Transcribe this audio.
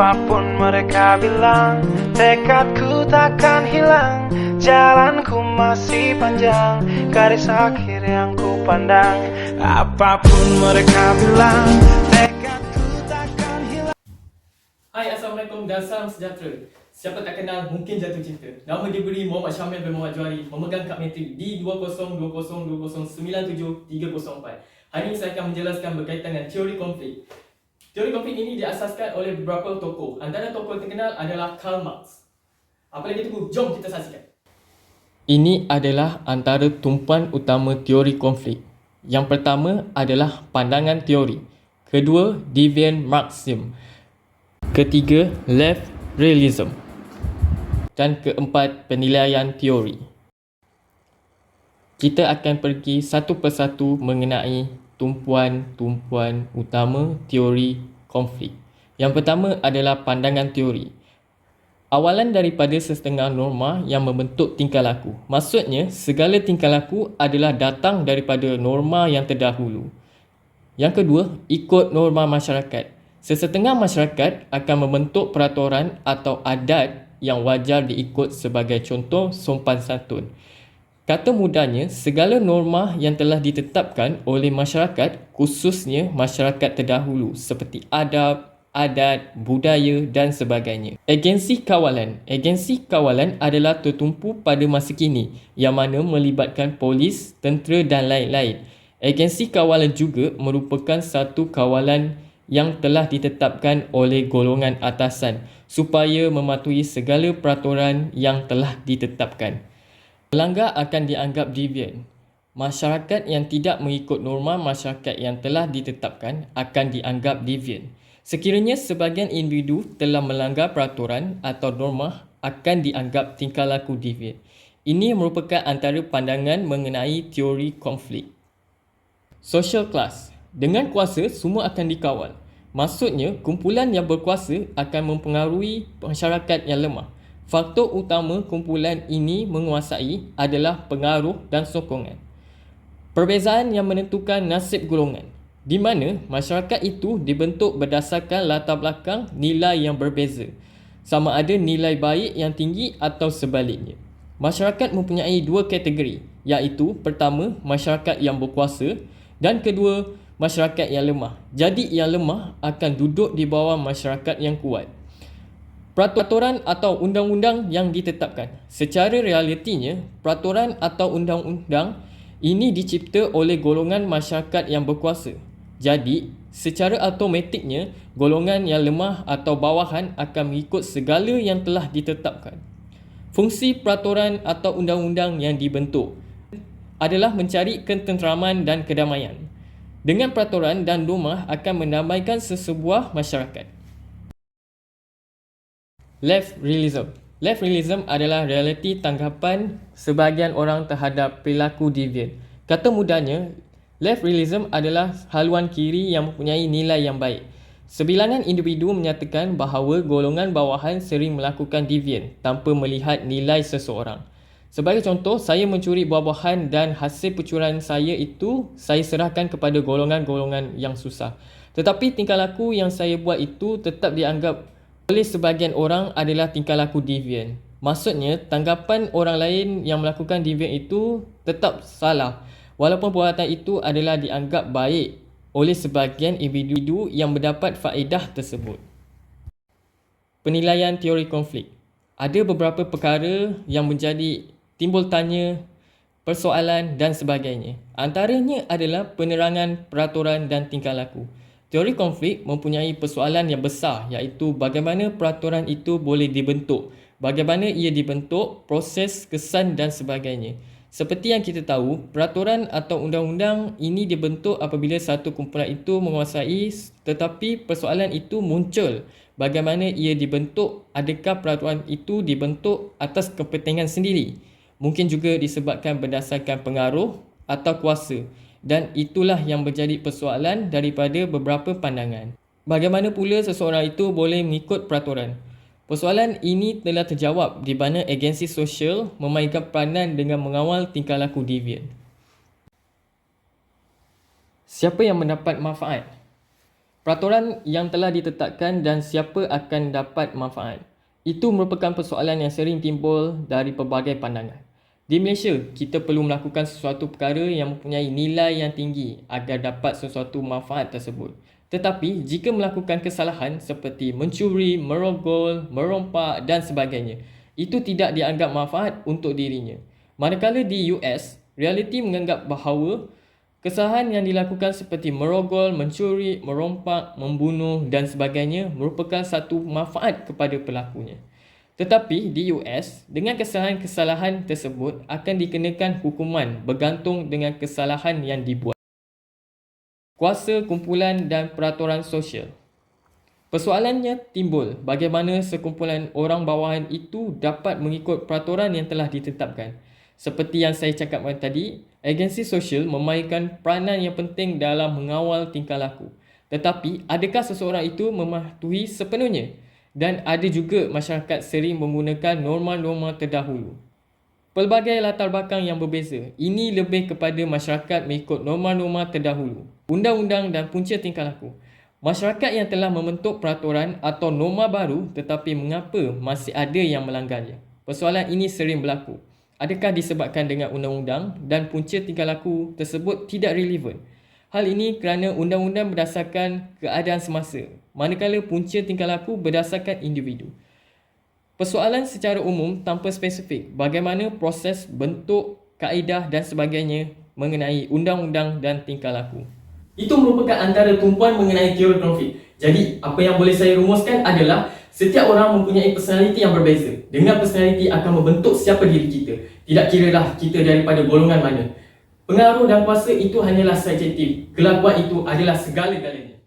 Apapun mereka bilang, tekadku takkan hilang. Jalanku masih panjang, garis akhir yang ku pandang. Apapun mereka bilang, tekadku takkan hilang. Hai, Assalamualaikum dan salam sejahtera. Siapa tak kenal mungkin jatuh cinta. Nama diberi Muhammad Syamil bin Muhammad Juari, memegang kad metrik D2020209734. Hari ini saya akan menjelaskan berkaitan dengan teori konflik. Teori konflik ini diasaskan oleh beberapa tokoh. Antara tokoh terkenal adalah Karl Marx. Apa lagi tunggu? Jom kita saksikan. Ini adalah antara tumpuan utama teori konflik. Yang pertama adalah pandangan teori. Kedua, deviant Marxism. Ketiga, left realism. Dan keempat, penilaian teori. Kita akan pergi satu persatu mengenai tumpuan-tumpuan utama teori konflik. Yang pertama adalah pandangan teori. Awalan daripada setengah norma yang membentuk tingkah laku. Maksudnya, segala tingkah laku adalah datang daripada norma yang terdahulu. Yang kedua, ikut norma masyarakat. Sesetengah masyarakat akan membentuk peraturan atau adat yang wajar diikut, sebagai contoh sopan santun. Kata mudahnya, segala norma yang telah ditetapkan oleh masyarakat, khususnya masyarakat terdahulu seperti adab, adat, budaya dan sebagainya. Agensi kawalan. Agensi kawalan adalah tertumpu pada masa kini yang mana melibatkan polis, tentera dan lain-lain. Agensi kawalan juga merupakan satu kawalan yang telah ditetapkan oleh golongan atasan supaya mematuhi segala peraturan yang telah ditetapkan. Pelanggar akan dianggap deviant. Masyarakat yang tidak mengikut norma masyarakat yang telah ditetapkan akan dianggap deviant. Sekiranya sebahagian individu telah melanggar peraturan atau norma, akan dianggap tingkah laku deviant. Ini merupakan antara pandangan mengenai teori konflik. Social class. Dengan kuasa, semua akan dikawal. Maksudnya, kumpulan yang berkuasa akan mempengaruhi masyarakat yang lemah. Faktor utama kumpulan ini menguasai adalah pengaruh dan sokongan. Perbezaan yang menentukan nasib golongan, di mana masyarakat itu dibentuk berdasarkan latar belakang nilai yang berbeza, sama ada nilai baik yang tinggi atau sebaliknya. Masyarakat mempunyai dua kategori, iaitu pertama, masyarakat yang berkuasa dan kedua, masyarakat yang lemah. Jadi yang lemah akan duduk di bawah masyarakat yang kuat. Peraturan atau undang-undang yang ditetapkan. Secara realitinya, peraturan atau undang-undang ini dicipta oleh golongan masyarakat yang berkuasa. Jadi, secara automatiknya, golongan yang lemah atau bawahan akan mengikut segala yang telah ditetapkan. Fungsi peraturan atau undang-undang yang dibentuk adalah mencari ketenteraman dan kedamaian. Dengan peraturan dan norma akan mendamaikan sesebuah masyarakat. Left realism. Left realism adalah realiti tanggapan sebahagian orang terhadap perilaku deviant. Kata mudahnya, left realism adalah haluan kiri yang mempunyai nilai yang baik. Sebilangan individu menyatakan bahawa golongan bawahan sering melakukan deviant tanpa melihat nilai seseorang. Sebagai contoh, saya mencuri buah-buahan dan hasil pencurian saya itu saya serahkan kepada golongan-golongan yang susah. Tetapi tingkah laku yang saya buat itu tetap dianggap oleh sebahagian orang adalah tingkah laku deviant. Maksudnya, tanggapan orang lain yang melakukan deviant itu tetap salah, walaupun perbuatan itu adalah dianggap baik oleh sebahagian individu yang mendapat faedah tersebut. Penilaian teori konflik. Ada beberapa perkara yang menjadi timbul tanya, persoalan dan sebagainya. Antaranya adalah penerangan peraturan dan tingkah laku. Teori konflik mempunyai persoalan yang besar, iaitu bagaimana peraturan itu boleh dibentuk, bagaimana ia dibentuk, proses, kesan dan sebagainya. Seperti yang kita tahu, peraturan atau undang-undang ini dibentuk apabila satu kumpulan itu menguasai, tetapi persoalan itu muncul. Bagaimana ia dibentuk? Adakah peraturan itu dibentuk atas kepentingan sendiri? Mungkin juga disebabkan berdasarkan pengaruh atau kuasa. Dan itulah yang menjadi persoalan daripada beberapa pandangan. Bagaimana pula seseorang itu boleh mengikut peraturan? Persoalan ini telah terjawab di mana agensi sosial memainkan peranan dengan mengawal tingkah laku deviant. Siapa yang mendapat manfaat? Peraturan yang telah ditetapkan dan siapa akan dapat manfaat. Itu merupakan persoalan yang sering timbul dari pelbagai pandangan. Di Malaysia, kita perlu melakukan sesuatu perkara yang mempunyai nilai yang tinggi agar dapat sesuatu manfaat tersebut. Tetapi, jika melakukan kesalahan seperti mencuri, merogol, merompak dan sebagainya, itu tidak dianggap manfaat untuk dirinya. Manakala di US, realiti menganggap bahawa kesalahan yang dilakukan seperti merogol, mencuri, merompak, membunuh dan sebagainya merupakan satu manfaat kepada pelakunya. Tetapi di US, dengan kesalahan-kesalahan tersebut akan dikenakan hukuman bergantung dengan kesalahan yang dibuat. Kuasa kumpulan dan peraturan sosial. Persoalannya timbul bagaimana sekumpulan orang bawahan itu dapat mengikut peraturan yang telah ditetapkan. Seperti yang saya cakapkan tadi, agensi sosial memainkan peranan yang penting dalam mengawal tingkah laku. Tetapi, adakah seseorang itu mematuhi sepenuhnya? Dan ada juga masyarakat sering menggunakan norma-norma terdahulu. Pelbagai latar belakang yang berbeza, ini lebih kepada masyarakat mengikut norma-norma terdahulu, undang-undang dan punca tingkah laku. Masyarakat yang telah membentuk peraturan atau norma baru tetapi mengapa masih ada yang melanggarnya? Persoalan ini sering berlaku. Adakah disebabkan dengan undang-undang dan punca tingkah laku tersebut tidak relevan? Hal ini kerana undang-undang berdasarkan keadaan semasa, manakala punca tingkah laku berdasarkan individu. Persoalan secara umum tanpa spesifik bagaimana proses bentuk, kaedah dan sebagainya mengenai undang-undang dan tingkah laku. Itu merupakan antara tumpuan mengenai teori konflik. Jadi, apa yang boleh saya rumuskan adalah setiap orang mempunyai personaliti yang berbeza. Dengan personaliti akan membentuk siapa diri kita. Tidak kiralah kita daripada golongan mana. Pengaruh dan kuasa itu hanyalah subjektif. Kelakuan itu adalah segala-galanya.